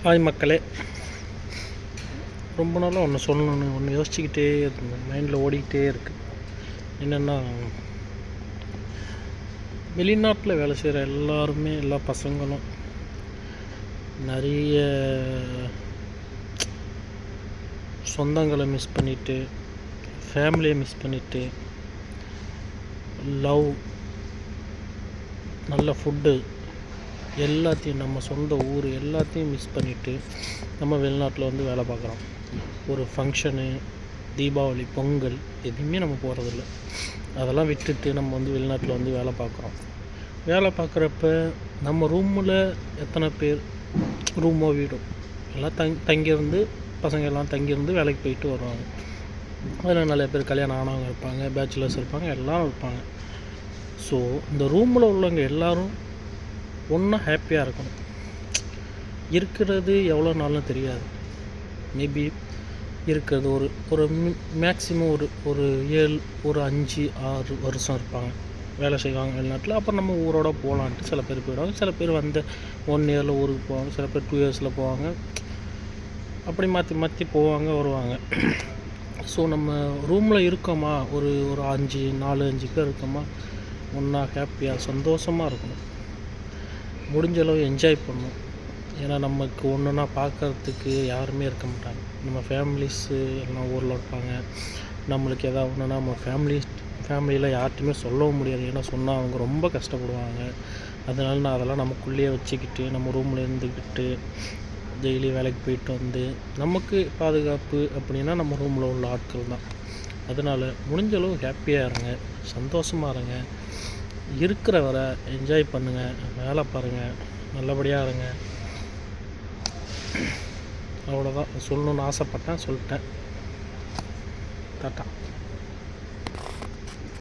Hi மக்களே, ரொம்ப நாளாக ஒன்று சொல்லணுன்னு ஒன்று யோசிச்சுக்கிட்டே இருந்தேன். மைண்டில் ஓடிக்கிட்டே இருக்குது. என்னென்னா, வெளிநாட்டில் வேலை செய்கிற எல்லாருமே, எல்லா பசங்களும் நிறைய சொந்தங்களை மிஸ் பண்ணிவிட்டு, ஃபேமிலியை மிஸ் பண்ணிவிட்டு, லவ், நல்ல ஃபுட்டு எல்லாத்தையும், நம்ம சொந்த ஊர் எல்லாத்தையும் மிஸ் பண்ணிவிட்டு நம்ம வெளிநாட்டில் வந்து வேலை பார்க்குறோம். ஒரு ஃபங்க்ஷனு, தீபாவளி, பொங்கல் எதுவுமே நம்ம போகிறதில்ல. அதெல்லாம் விட்டுட்டு நம்ம வந்து வெளிநாட்டில் வந்து வேலை பார்க்குறோம். வேலை பார்க்குறப்ப நம்ம ரூமில் எத்தனை பேர், ரூமோ வீடோ எல்லாம் தங்கியிருந்து, பசங்க எல்லாம் தங்கியிருந்து வேலைக்கு போயிட்டு வருவாங்க. அதில் நிறைய பேர் கல்யாணம் ஆனவங்க இருப்பாங்க, பேச்சுலர்ஸ் இருப்பாங்க, எல்லோரும் இருப்பாங்க. ஸோ இந்த ரூமில் உள்ளவங்க எல்லோரும் ஒன்றா ஹாப்பியாக இருக்கணும். இருக்கிறது எவ்வளோ நாளும் தெரியாது. மேபி இருக்கிறது ஒரு மேக்ஸிமம் ஒரு 5-6 வருஷம் இருப்பாங்க, வேலை செய்வாங்க வெளிநாட்டில். அப்புறம் நம்ம ஊரோட போகலான்ட்டு சில பேர் போயிடுவாங்க. சில பேர் வந்து 1 இயரில் ஊருக்கு போவாங்க, சில பேர் 2 இயர்ஸில் போவாங்க. அப்படி மாற்றி போவாங்க, வருவாங்க. ஸோ நம்ம ரூமில் இருக்கோமா, ஒரு 4-5 பேர் இருக்கோமா, ஒன்றா ஹாப்பியாக சந்தோஷமாக இருக்கணும். முடிஞ்ச அளவு என்ஜாய் பண்ணணும். ஏன்னா நமக்கு ஒன்றுனா பார்க்குறதுக்கு யாருமே இருக்க மாட்டாங்க. நம்ம ஃபேமிலிஸு எல்லாம் ஊரில் இருப்பாங்க. நம்மளுக்கு எதாவது ஒன்றுனா நம்ம ஃபேமிலியில் யார்கிட்டையுமே சொல்லவும் முடியாது. ஏன்னா சொன்னால் அவங்க ரொம்ப கஷ்டப்படுவாங்க. அதனால நான் அதெல்லாம் நமக்குள்ளேயே வச்சுக்கிட்டு, நம்ம ரூமில் இருந்துக்கிட்டு டெய்லி வேலைக்கு போயிட்டு வந்து நமக்கு பாதுகாப்பு அப்படின்னா நம்ம ரூமில் உள்ள ஆட்கள் தான். அதனால் முடிஞ்ச அளவு ஹாப்பியாக இருங்க, சந்தோஷமாக இருங்க. இருக்கிற வரை என்ஜாய் பண்ணுங்கள், வேலை பாருங்கள், நல்லபடியாக இருங்க. அவ்வளோதான் சொல்லணுன்னு ஆசைப்பட்டேன், சொல்லிட்டேன். டாட்டா.